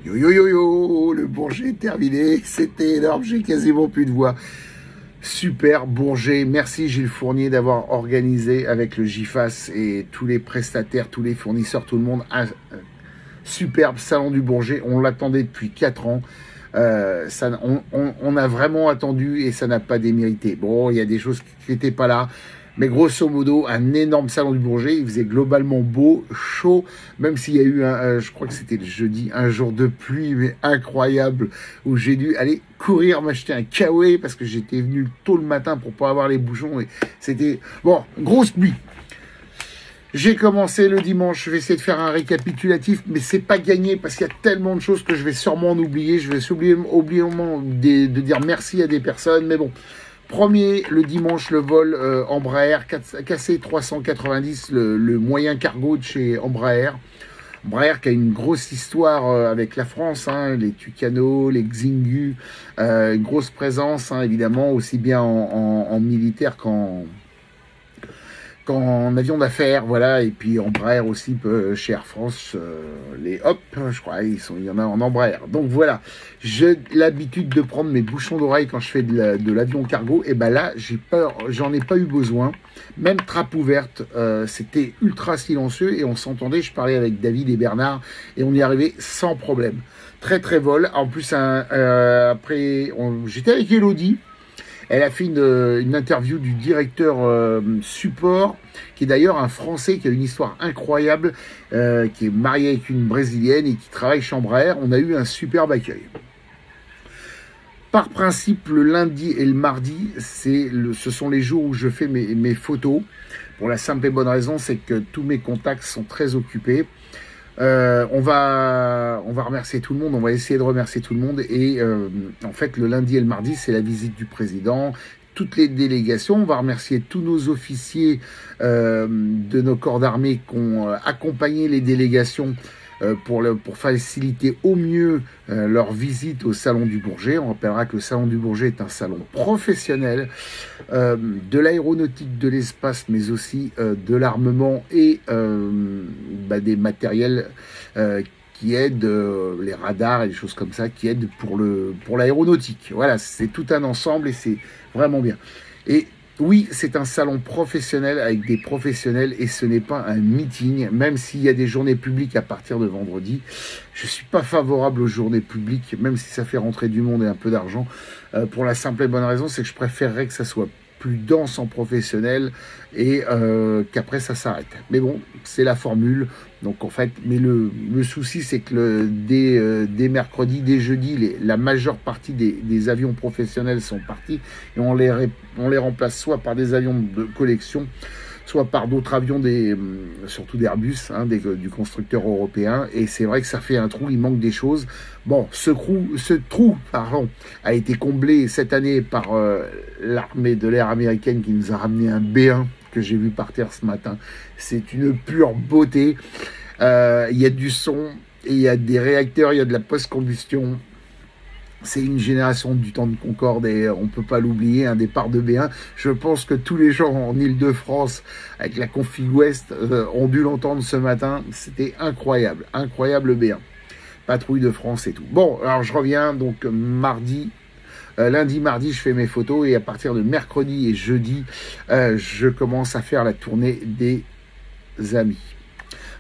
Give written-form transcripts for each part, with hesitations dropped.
Yo yo yo yo, le Bourget est terminé, c'était énorme, j'ai quasiment plus de voix. Super Bourget, merci Gilles Fournier d'avoir organisé avec le GIFAS et tous les prestataires, tous les fournisseurs, tout le monde, un superbe salon du Bourget. On l'attendait depuis 4 ans. On a vraiment attendu et ça n'a pas démérité. Bon, il y a des choses qui n'étaient pas là. Mais grosso modo, un énorme salon du Bourget. Il faisait globalement beau, chaud, même s'il y a eu, je crois que c'était le jeudi, un jour de pluie, mais incroyable, où j'ai dû aller courir m'acheter un kawaii parce que j'étais venu tôt le matin pour pas avoir les bouchons. Et c'était, bon, grosse pluie. J'ai commencé le dimanche, je vais essayer de faire un récapitulatif, mais c'est pas gagné parce qu'il y a tellement de choses que je vais sûrement en oublier. Je vais oublier de dire merci à des personnes, mais bon. Premier, le dimanche, le vol Embraer KC390, le moyen cargo de chez Embraer. Embraer qui a une grosse histoire avec la France, hein, les Tucano, les Xingu, une grosse présence, hein, évidemment, aussi bien en militaire qu'en avion d'affaires, voilà, et puis Embraer aussi chez Air France, les Hop, je crois, il y en a en Embraer. Donc voilà, j'ai l'habitude de prendre mes bouchons d'oreille quand je fais de l'avion cargo, et ben là, j'en ai pas eu besoin, même trappe ouverte, c'était ultra silencieux, et on s'entendait, je parlais avec David et Bernard, et on y arrivait sans problème. Très très vol, en plus, après, j'étais avec Elodie. Elle a fait une interview du directeur support, qui est d'ailleurs un Français qui a une histoire incroyable, qui est marié avec une Brésilienne et qui travaille chez Embraer. On a eu un superbe accueil. Par principe, le lundi et le mardi, ce sont les jours où je fais mes photos. Pour la simple et bonne raison, c'est que tous mes contacts sont très occupés. On va remercier tout le monde, on va essayer de remercier tout le monde et en fait le lundi et le mardi c'est la visite du président, toutes les délégations, on va remercier tous nos officiers de nos corps d'armée qui ont accompagné les délégations pour faciliter au mieux leur visite au Salon du Bourget. On rappellera que le Salon du Bourget est un salon professionnel de l'aéronautique, de l'espace, mais aussi de l'armement et des matériels qui aident, les radars et des choses comme ça, qui aident pour l'aéronautique. Voilà, c'est tout un ensemble et c'est vraiment bien. Et oui, c'est un salon professionnel avec des professionnels et ce n'est pas un meeting, même s'il y a des journées publiques à partir de vendredi. Je ne suis pas favorable aux journées publiques, même si ça fait rentrer du monde et un peu d'argent, pour la simple et bonne raison, c'est que je préférerais que ça soit plus dense en professionnel et qu'après ça s'arrête. Mais bon, c'est la formule. Donc en fait, mais le souci c'est que dès mercredi, dès jeudi, la majeure partie des avions professionnels sont partis et on les remplace soit par des avions de collection, soit par d'autres avions, surtout d'Airbus, hein, du constructeur européen. Et c'est vrai que ça fait un trou, il manque des choses. Bon, ce trou a été comblé cette année par l'armée de l'air américaine qui nous a ramené un B1 que j'ai vu par terre ce matin. C'est une pure beauté. Il y a du son, et il y a des réacteurs, il y a de la post-combustion. C'est une génération du temps de Concorde et on ne peut pas l'oublier, un départ de B1. Je pense que tous les gens en Ile-de-France, avec la config Ouest, ont dû l'entendre ce matin. C'était incroyable, incroyable B1. Patrouille de France et tout. Bon, alors je reviens, donc lundi, mardi, je fais mes photos et à partir de mercredi et jeudi, je commence à faire la tournée des amis.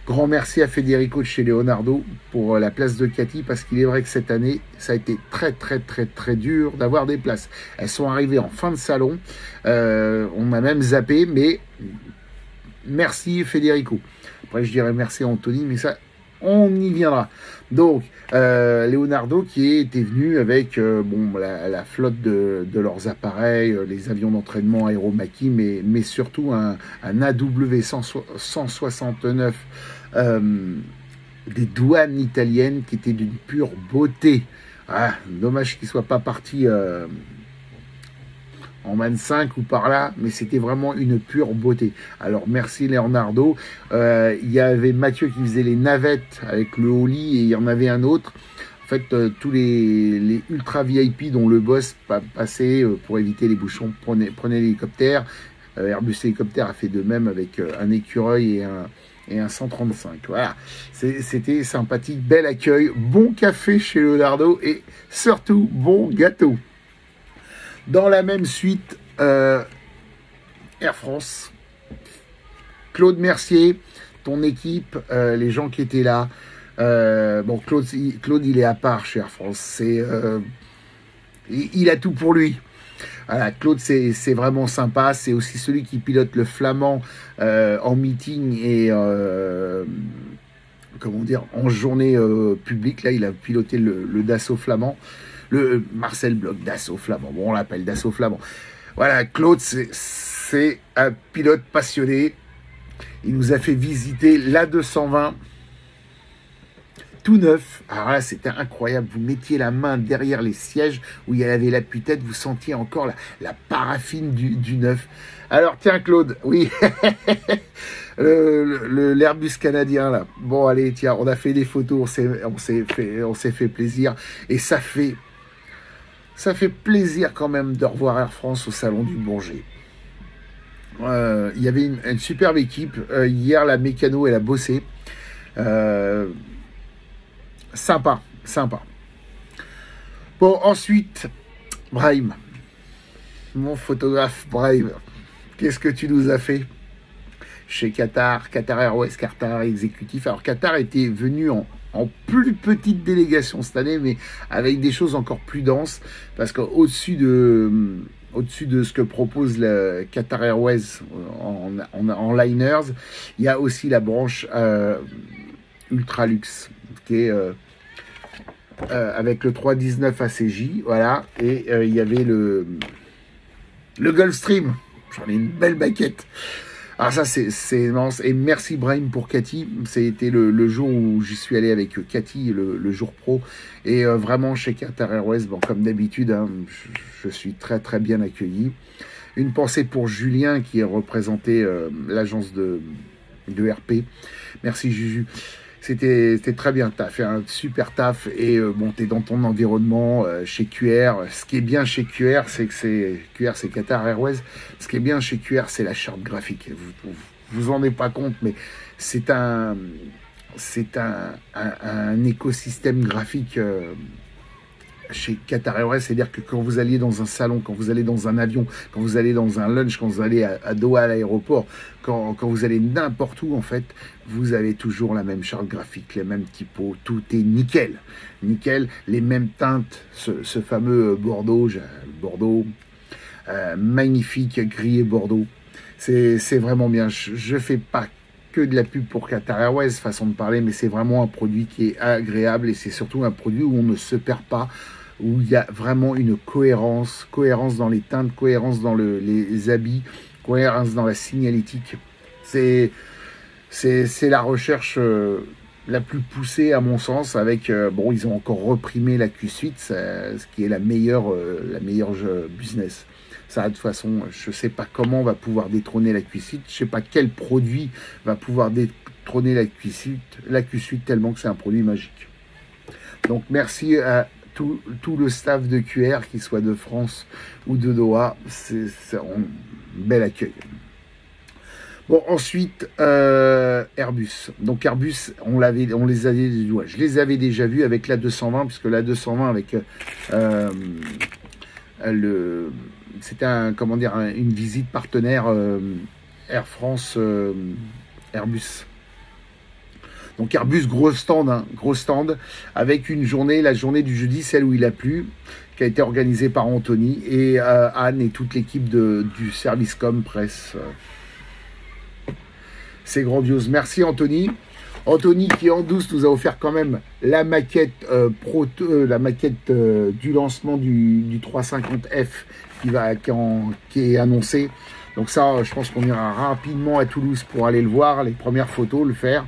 Grand merci à Federico de chez Leonardo pour la place de Cathy, parce qu'il est vrai que cette année, ça a été très très très très dur d'avoir des places. Elles sont arrivées en fin de salon, on a même zappé, mais merci Federico. Après je dirais merci à Anthony, mais ça, on y viendra. Donc, Leonardo qui était venu avec la flotte de leurs appareils, les avions d'entraînement Aéromaki, mais surtout un AW 169 des douanes italiennes qui étaient d'une pure beauté. Ah, dommage qu'il ne soit pas parti en 25 ou par là, mais c'était vraiment une pure beauté. Alors merci Leonardo. Il y avait Mathieu qui faisait les navettes avec le Oli et il y en avait un autre. En fait, tous les ultra VIP dont le boss passait pour éviter les bouchons, prenait l'hélicoptère. Airbus Hélicoptère a fait de même avec un écureuil et un 135. Voilà, c'était sympathique, bel accueil, bon café chez Leonardo et surtout bon gâteau. Dans la même suite, Air France, Claude Mercier, ton équipe, les gens qui étaient là. Bon, Claude, il est à part chez Air France. Il a tout pour lui. Voilà, Claude, c'est vraiment sympa. C'est aussi celui qui pilote le Flamand en meeting et comment dire, en journée publique. Là, il a piloté le Dassault Flamand, le Marcel Bloch Dassault Flamand. Bon, on l'appelle Dassault Flamand. Voilà, Claude, c'est un pilote passionné. Il nous a fait visiter l'A220. Tout neuf. Alors là, c'était incroyable. Vous mettiez la main derrière les sièges où il y avait l'appui-tête. Vous sentiez encore la paraffine du neuf. Alors, tiens, Claude. Oui. L'Airbus canadien, là. Bon, allez, tiens, on a fait des photos. On s'est fait plaisir. Et ça fait plaisir quand même de revoir Air France au Salon du Bourget. Il y avait une superbe équipe. Hier, la mécano, elle a bossé. Sympa. Bon, ensuite, Brahim, mon photographe Brahim, qu'est-ce que tu nous as fait chez Qatar Airways, Qatar exécutif. Alors, Qatar était venu en plus petite délégation cette année, mais avec des choses encore plus denses, parce qu'au-dessus de ce que propose le Qatar Airways en liners, il y a aussi la branche Ultralux, qui est avec le 319 ACJ, voilà, et il y avait le Gulfstream. J'en ai une belle baquette. Alors ça, c'est immense. Et merci Brahim pour Cathy. C'était le jour où j'y suis allé avec Cathy, le jour pro. Et vraiment, chez Qatar Airways, bon, comme d'habitude, hein, je suis très très bien accueilli. Une pensée pour Julien qui a représenté l'agence de RP. Merci Juju. C'était très bien, tu as fait un super taf et bon, tu es dans ton environnement chez QR. Ce qui est bien chez QR, c'est que QR, c'est Qatar Airways. Ce qui est bien chez QR, c'est la charte graphique. Vous en rendez pas compte, mais c'est un écosystème graphique chez Qatar Airways, c'est-à-dire que quand vous alliez dans un salon, quand vous allez dans un avion, quand vous allez dans un lunch, quand vous allez à Doha à l'aéroport, quand vous allez n'importe où, en fait, vous avez toujours la même charte graphique, les mêmes typos, tout est nickel. Nickel, les mêmes teintes, ce fameux Bordeaux, magnifique, gris et Bordeaux. C'est vraiment bien. Je fais pas que de la pub pour Qatar Airways, façon de parler, mais c'est vraiment un produit qui est agréable et c'est surtout un produit où on ne se perd pas, où il y a vraiment une cohérence dans les teintes, cohérence dans les habits, cohérence dans la signalétique. C'est la recherche la plus poussée à mon sens, avec, bon, ils ont encore reprimé la Q-Suite, ce qui est la meilleure business. Ça, de toute façon, je ne sais pas comment on va pouvoir détrôner la Q-Suite, je ne sais pas quel produit va pouvoir détrôner la Q-Suite, tellement que c'est un produit magique. Donc, merci à tout le staff de QR, qu'il soit de France ou de Doha, c'est un bel accueil. Bon, ensuite, Airbus. Donc, Airbus, je les avais déjà vus avec l'A220, puisque l'A220 avec c'était une visite partenaire Air France Airbus. Donc Airbus, gros stand, avec une journée, la journée du jeudi, celle où il a plu, qui a été organisée par Anthony et Anne et toute l'équipe du service com presse. C'est grandiose. Merci Anthony. Anthony qui en douce nous a offert quand même la maquette du lancement du 350F qui est annoncé. Donc ça, je pense qu'on ira rapidement à Toulouse pour aller le voir, les premières photos, le faire.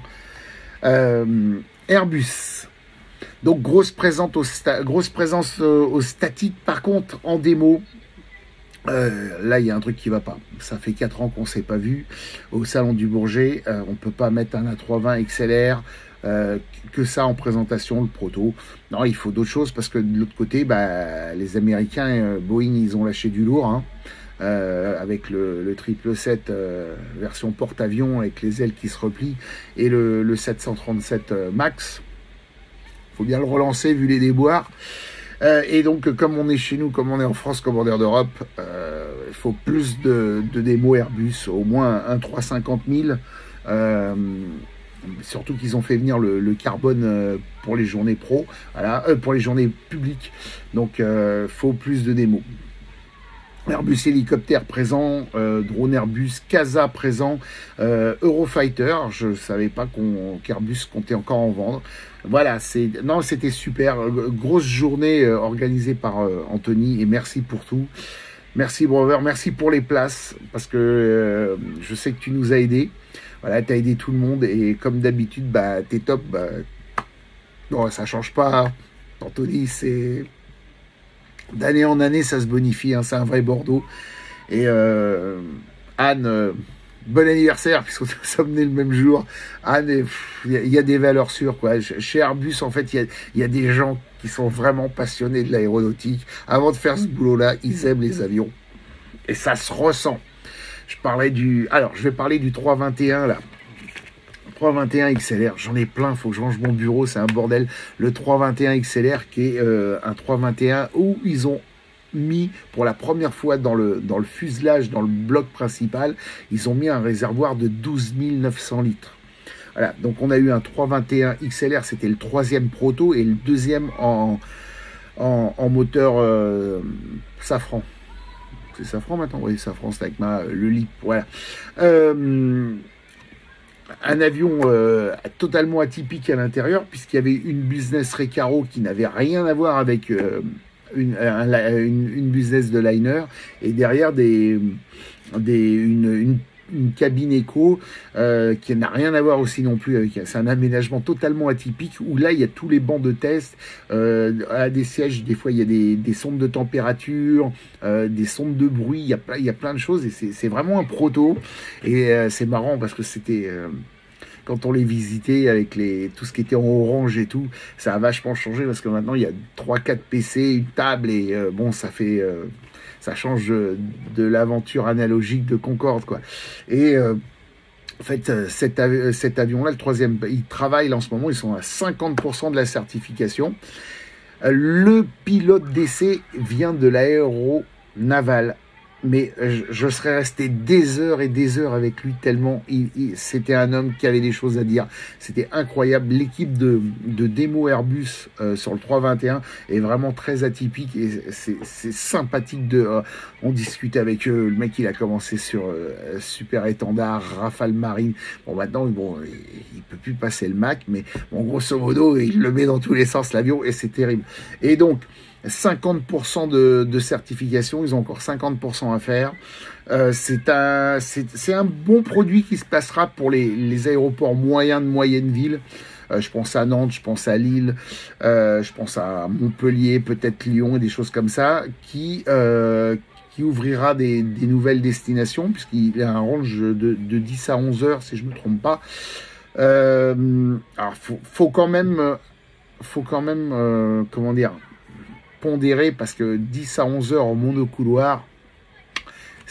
Airbus. Donc grosse présence au statique. Par contre, en démo, là, il y a un truc qui va pas. Ça fait 4 ans qu'on ne s'est pas vu au Salon du Bourget. On ne peut pas mettre un A320 XLR que ça en présentation, le proto. Non, il faut d'autres choses parce que de l'autre côté, les Américains, Boeing, ils ont lâché du lourd. Hein. avec le 777 version porte-avions avec les ailes qui se replient et le 737 MAX. Faut bien le relancer vu les déboires. Et donc, comme on est chez nous, comme on est en France, commandeur d'Europe, il faut plus de démos Airbus, au moins un 350 000. Surtout qu'ils ont fait venir le carbone pour les journées pro, voilà, pour les journées publiques. Donc, faut plus de démos. Airbus hélicoptère présent, drone Airbus, Casa présent, Eurofighter, je ne savais pas qu'Airbus comptait encore en vendre. Voilà, c'était super, grosse journée organisée par Anthony, et merci pour tout. Merci Brover, merci pour les places, parce que je sais que tu nous as aidés. Voilà, tu as aidé tout le monde, et comme d'habitude, bah, t'es top. Bah, bon, ça change pas, Anthony, c'est... D'année en année, ça se bonifie, hein, c'est un vrai Bordeaux. Et Anne, bon anniversaire, puisque nous sommes nés le même jour. Anne, il y a des valeurs sûres, quoi. Chez Airbus, en fait, il y a des gens qui sont vraiment passionnés de l'aéronautique. Avant de faire ce boulot-là, ils aiment les avions. Et ça se ressent. Alors, je vais parler du 321, là. 321 XLR, j'en ai plein, il faut que je range mon bureau, c'est un bordel. Le 321 XLR qui est un 321 où ils ont mis pour la première fois dans le fuselage, dans le bloc principal, ils ont mis un réservoir de 12 900 litres. Voilà, donc on a eu un 321 XLR, c'était le troisième proto et le deuxième en moteur Safran. C'est Safran maintenant? Oui, Safran, c'est avec le LIP, voilà. Un avion totalement atypique à l'intérieur, puisqu'il y avait une business Recaro qui n'avait rien à voir avec une business de liner, et derrière une cabine éco qui n'a rien à voir aussi non plus avec... C'est un aménagement totalement atypique, où là, il y a tous les bancs de test, à des sièges, des fois, il y a des sondes de température, des sondes de bruit, il y a plein de choses, et c'est vraiment un proto, et c'est marrant, parce que c'était... quand on les visitait avec tout ce qui était en orange et tout, ça a vachement changé, parce que maintenant, il y a 3-4 PC, une table, et bon, ça fait... ça change de l'aventure analogique de Concorde, quoi. Et en fait, cet avion-là, le troisième, il travaille là, en ce moment, ils sont à 50% de la certification. Le pilote d'essai vient de l'aéronaval. Mais je serais resté des heures et des heures avec lui, tellement c'était un homme qui avait des choses à dire. C'était incroyable. L'équipe de démo Airbus sur le 321 est vraiment très atypique, et c'est sympathique. On discute avec eux. Le mec, il a commencé sur Super Étendard, Rafale Marine. Bon, maintenant, il peut plus passer le Mac, mais bon, grosso modo, il le met dans tous les sens, l'avion, et c'est terrible. Et donc, 50% de certification, ils ont encore 50% à faire. C'est un bon produit qui se passera pour les aéroports moyens de moyenne ville. Je pense à Nantes, je pense à Lille, je pense à Montpellier, peut-être Lyon et des choses comme ça, qui ouvrira des nouvelles destinations, puisqu'il a un range de 10 à 11 heures, si je ne me trompe pas. Alors, faut quand même, comment dire, pondéré, parce que 10 à 11 heures en monocouloir,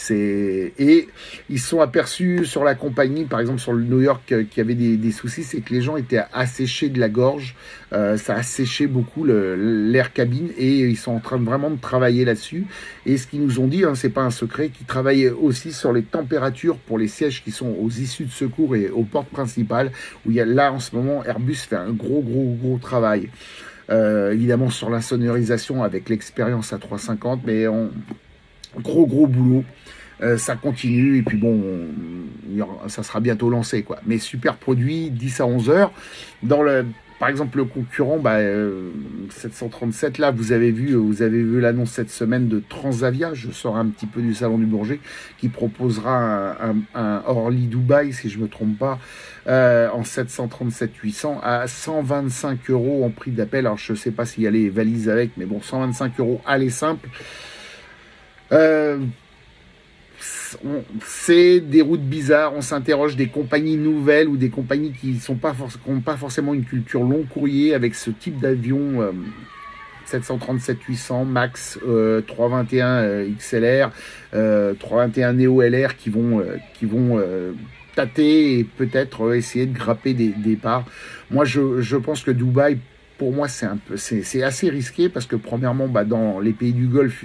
et ils se sont aperçus sur la compagnie, par exemple sur le New York, qu'il y avait des soucis, c'est que les gens étaient asséchés de la gorge, ça a séché beaucoup l'air cabine, et ils sont en train vraiment de travailler là-dessus. Et ce qu'ils nous ont dit, hein, c'est pas un secret, qu'ils travaillaient aussi sur les températures pour les sièges qui sont aux issues de secours et aux portes principales, où il y a là en ce moment, Airbus fait un gros travail. Évidemment sur la sonorisation avec l'expérience A350, mais gros boulot. Ça continue, et puis bon, ça sera bientôt lancé, quoi. Mais super produit, 10 à 11 heures. Par exemple, le concurrent, 737, là, vous avez vu l'annonce cette semaine de Transavia. Je sors un petit peu du salon du Bourget, qui proposera un Orly Dubaï, si je me trompe pas, en 737-800 à 125 € en prix d'appel. Alors, je sais pas s'il y a les valises avec, mais bon, 125 € aller simple. C'est des routes bizarres, on s'interroge, des compagnies nouvelles ou des compagnies qui n'ont pas forcément une culture long courrier avec ce type d'avion. 737-800 Max, 321 XLR, 321 Neo LR qui vont tâter et peut-être essayer de grapper des parts. Moi, je pense que Dubaï, pour moi, c'est assez risqué parce que premièrement, dans les pays du Golfe,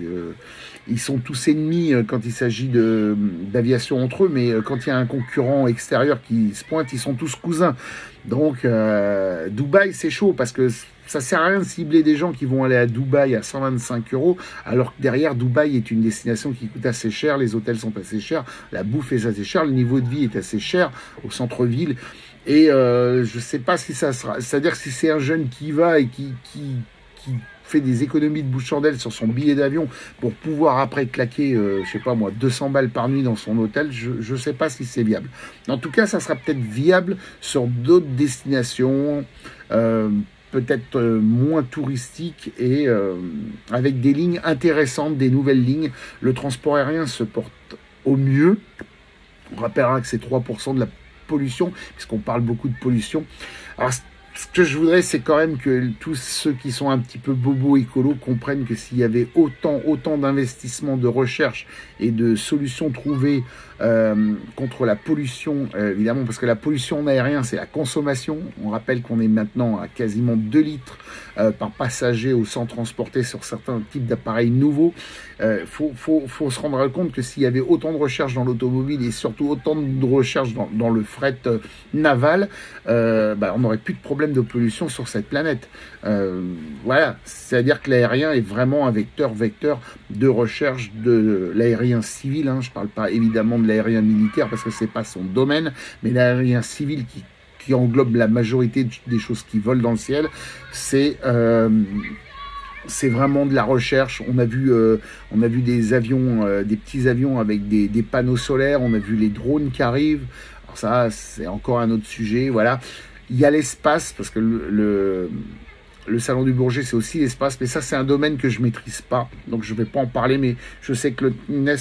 ils sont tous ennemis quand il s'agit d'aviation entre eux, mais quand il y a un concurrent extérieur qui se pointe, ils sont tous cousins. Donc, Dubaï, c'est chaud parce que ça sert à rien de cibler des gens qui vont aller à Dubaï à 125 €, alors que derrière, Dubaï est une destination qui coûte assez cher, les hôtels sont assez chers, la bouffe est assez chère, le niveau de vie est assez cher au centre-ville. Et je sais pas si ça sera... C'est-à-dire si c'est un jeune qui va et qui fait des économies de bouche-chandelle sur son billet d'avion pour pouvoir après claquer, je sais pas moi, 200 balles par nuit dans son hôtel, je sais pas si c'est viable. En tout cas, ça sera peut-être viable sur d'autres destinations, peut-être moins touristiques et avec des lignes intéressantes, des nouvelles lignes. Le transport aérien se porte au mieux. On rappellera que c'est 3% de la pollution, puisqu'on parle beaucoup de pollution. Alors, ce que je voudrais, c'est quand même que tous ceux qui sont un petit peu bobos écolos comprennent que s'il y avait autant d'investissements, de recherche et de solutions trouvées contre la pollution, évidemment, parce que la pollution en aérien, c'est la consommation. On rappelle qu'on est maintenant à quasiment 2 litres par passager au sang transporté sur certains types d'appareils nouveaux. Faut se rendre compte que s'il y avait autant de recherche dans l'automobile et surtout autant de recherche dans le fret naval, on n'aurait plus de problème de pollution sur cette planète. Voilà, c'est-à-dire que l'aérien est vraiment un vecteur de recherche de l'aérien civil. Je ne parle pas évidemment de l'aérien militaire parce que c'est pas son domaine, mais l'aérien civil qui englobe la majorité des choses qui volent dans le ciel, c'est vraiment de la recherche. On a vu des avions, des petits avions avec des panneaux solaires. On a vu les drones qui arrivent. Alors ça, c'est encore un autre sujet. Voilà. Il y a l'espace, parce que le Salon du Bourget, c'est aussi l'espace. Mais ça, c'est un domaine que je maîtrise pas. Donc, je vais pas en parler. Mais je sais que le NES,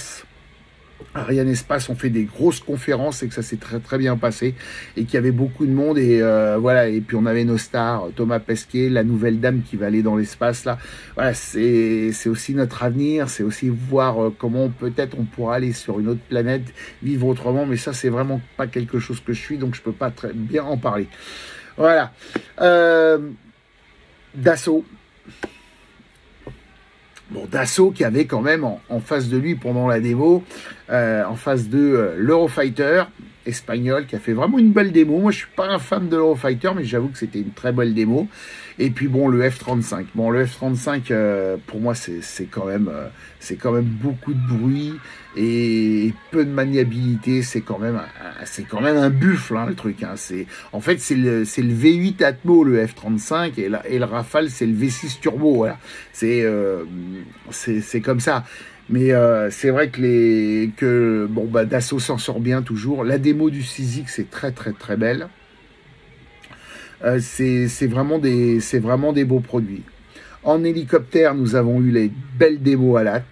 Ariane Espace, ont fait des grosses conférences et que ça s'est très très bien passé et qu'il y avait beaucoup de monde et voilà. Et puis on avait nos stars, Thomas Pesquet, la nouvelle dame qui va aller dans l'espace là. Voilà, c'est aussi notre avenir, c'est aussi voir comment peut-être on pourra aller sur une autre planète, vivre autrement. Mais ça, c'est vraiment pas quelque chose que je suis, donc je peux pas très bien en parler. Voilà. Dassault. Bon, Dassault qui avait quand même en face de lui pendant la démo, en face de l'Eurofighter espagnol qui a fait vraiment une belle démo. Moi, je suis pas un fan de l'Eurofighter, mais j'avoue que c'était une très belle démo. Et puis bon, le F-35. Bon, le F-35, pour moi, c'est quand même beaucoup de bruit et peu de maniabilité. C'est quand même un buffle, le truc. En fait, c'est le V8 Atmo, le F-35, et le Rafale, c'est le V6 Turbo. Voilà, c'est comme ça. Mais c'est vrai que Dassault s'en sort bien toujours. La démo du 6X est très très très belle. C'est vraiment des beaux produits. En hélicoptère, nous avons eu les belles démos à LAT,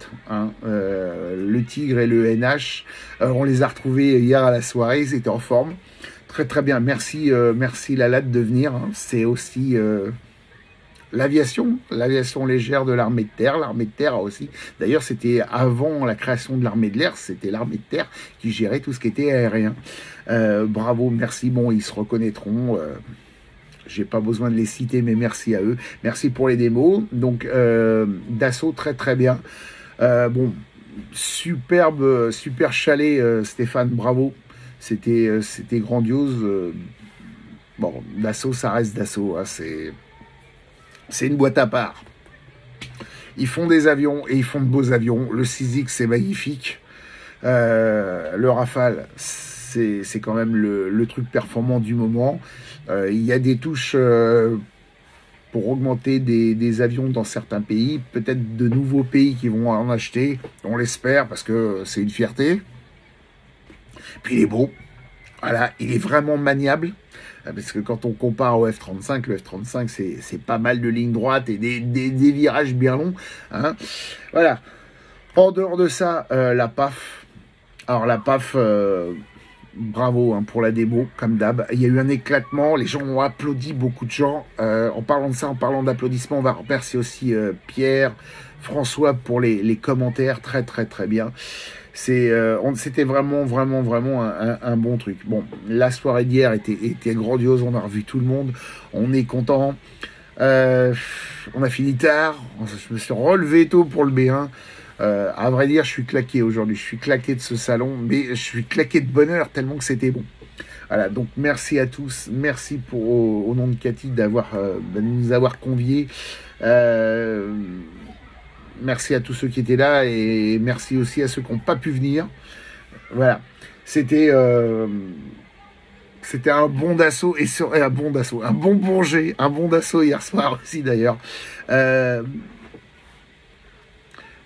le Tigre et le NH. On les a retrouvés hier à la soirée, ils étaient en forme. Très très bien, merci la LAT de venir. C'est aussi l'aviation légère de l'armée de terre. L'armée de terre a aussi, d'ailleurs c'était avant la création de l'armée de l'air, c'était l'armée de terre qui gérait tout ce qui était aérien. Bravo, merci, bon, ils se reconnaîtront. J'ai pas besoin de les citer, mais merci à eux. Merci pour les démos. Donc, Dassault, très très bien. Super chalet, Stéphane, bravo. C'était grandiose. Dassault, ça reste Dassault. C'est une boîte à part. Ils font des avions et ils font de beaux avions. Le 6X, c'est magnifique. Le Rafale, c'est quand même le truc performant du moment. Il y a des touches pour augmenter des avions dans certains pays, peut-être de nouveaux pays qui vont en acheter, on l'espère, parce que c'est une fierté. Puis il est beau, voilà, il est vraiment maniable, parce que quand on compare au F-35, le F-35 c'est pas mal de lignes droites et des virages bien longs, voilà. En dehors de ça, la PAF, alors la PAF... bravo hein, pour la démo, comme d'hab. Il y a eu un éclatement, les gens ont applaudi, beaucoup de gens. En parlant de ça, en parlant d'applaudissements, on va remercier aussi Pierre, François pour les commentaires, très très très bien. C'était vraiment un bon truc. Bon, la soirée d'hier était grandiose, on a revu tout le monde, on est content. On a fini tard, je me suis relevé tôt pour le B1. À vrai dire, je suis claqué aujourd'hui, je suis claqué de ce salon, mais je suis claqué de bonheur tellement que c'était bon. Voilà, donc merci à tous, merci au nom de Cathy de nous avoir conviés. Merci à tous ceux qui étaient là et merci aussi à ceux qui n'ont pas pu venir. Voilà, c'était un bon d'assaut et un bon d'assaut, un bon Bourget, un bon d'assaut hier soir aussi d'ailleurs.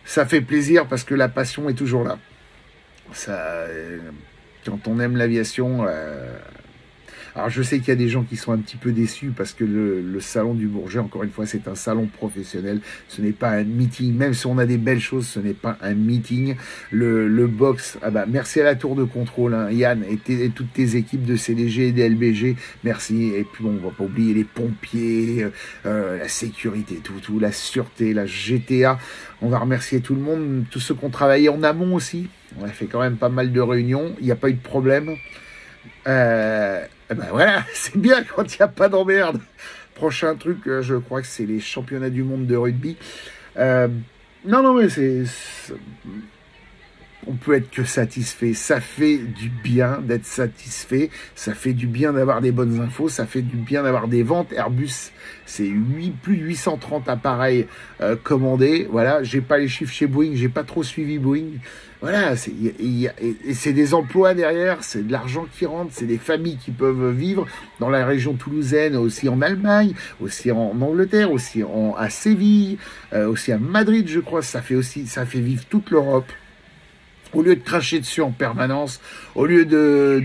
Ça fait plaisir parce que la passion est toujours là. Quand on aime l'aviation, alors je sais qu'il y a des gens qui sont un petit peu déçus parce que le salon du Bourget, encore une fois, c'est un salon professionnel. Ce n'est pas un meeting, même si on a des belles choses, ce n'est pas un meeting. Le box, merci à la tour de contrôle, hein, Yann et toutes tes équipes de CDG et d'LBG, merci. Et puis bon, on va pas oublier les pompiers, la sécurité, tout, la sûreté, la GTA. On va remercier tout le monde, tous ceux qui ont travaillé en amont aussi. On a fait quand même pas mal de réunions, il n'y a pas eu de problème. Voilà, c'est bien quand il n'y a pas d'emmerde. Prochain truc, je crois que c'est les championnats du monde de rugby. Non, mais on peut être que satisfait. Ça fait du bien d'être satisfait. Ça fait du bien d'avoir des bonnes infos. Ça fait du bien d'avoir des ventes. Airbus, c'est plus de 830 appareils commandés. Voilà, j'ai pas les chiffres chez Boeing. J'ai pas trop suivi Boeing. Voilà, c'est des emplois derrière, c'est de l'argent qui rentre, c'est des familles qui peuvent vivre dans la région toulousaine, aussi en Allemagne, aussi en Angleterre, aussi à Séville, aussi à Madrid, je crois. Ça fait vivre toute l'Europe. Au lieu de cracher dessus en permanence, au lieu de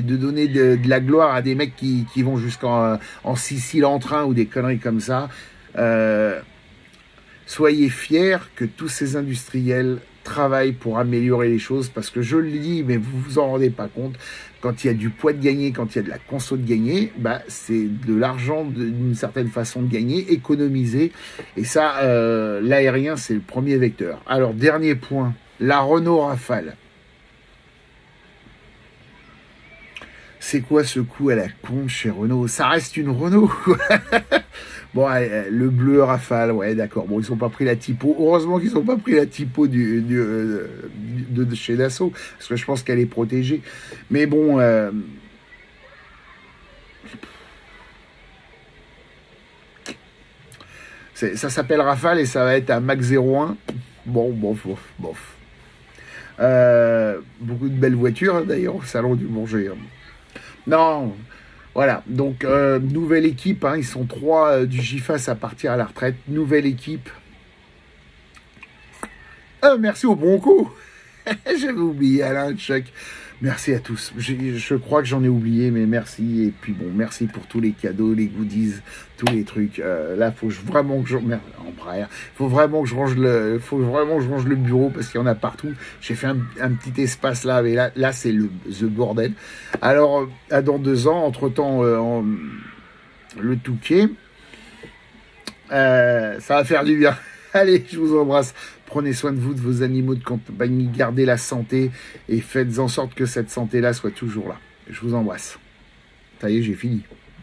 donner de la gloire à des mecs qui vont jusqu'en Sicile en train ou des conneries comme ça, soyez fiers que tous ces industriels travaillent pour améliorer les choses, parce que je le dis, mais vous vous en rendez pas compte, quand il y a du poids de gagner, quand il y a de la conso de gagner, c'est de l'argent d'une certaine façon de gagner, économiser, et ça, l'aérien, c'est le premier vecteur. Alors, dernier point, la Renault Rafale. C'est quoi ce coup à la con chez Renault? Ça reste une Renault. Bon, le bleu Rafale, ouais, d'accord. Bon, ils n'ont pas pris la typo. Heureusement qu'ils n'ont pas pris la typo de chez Dassault, parce que je pense qu'elle est protégée. Mais bon, ça s'appelle Rafale et ça va être à Mach 01. Bon, bof. Beaucoup de belles voitures, d'ailleurs, au salon du Bourget. Non, voilà, donc nouvelle équipe, hein, ils sont 3 du GIFAS à partir à la retraite, nouvelle équipe. Merci au Bronco. J'avais oublié Alain, Chuck. Merci à tous. Je crois que j'en ai oublié, mais merci. Et puis bon, merci pour tous les cadeaux, les goodies, tous les trucs. Là, faut vraiment que je faut vraiment que je range le bureau parce qu'il y en a partout. J'ai fait un petit espace là, mais là c'est the bordel. Alors, dans 2 ans, entre-temps, le Touquet, ça va faire du bien. Allez, je vous embrasse. Prenez soin de vous, de vos animaux de compagnie, gardez la santé et faites en sorte que cette santé-là soit toujours là. Je vous embrasse. Ça y est, j'ai fini.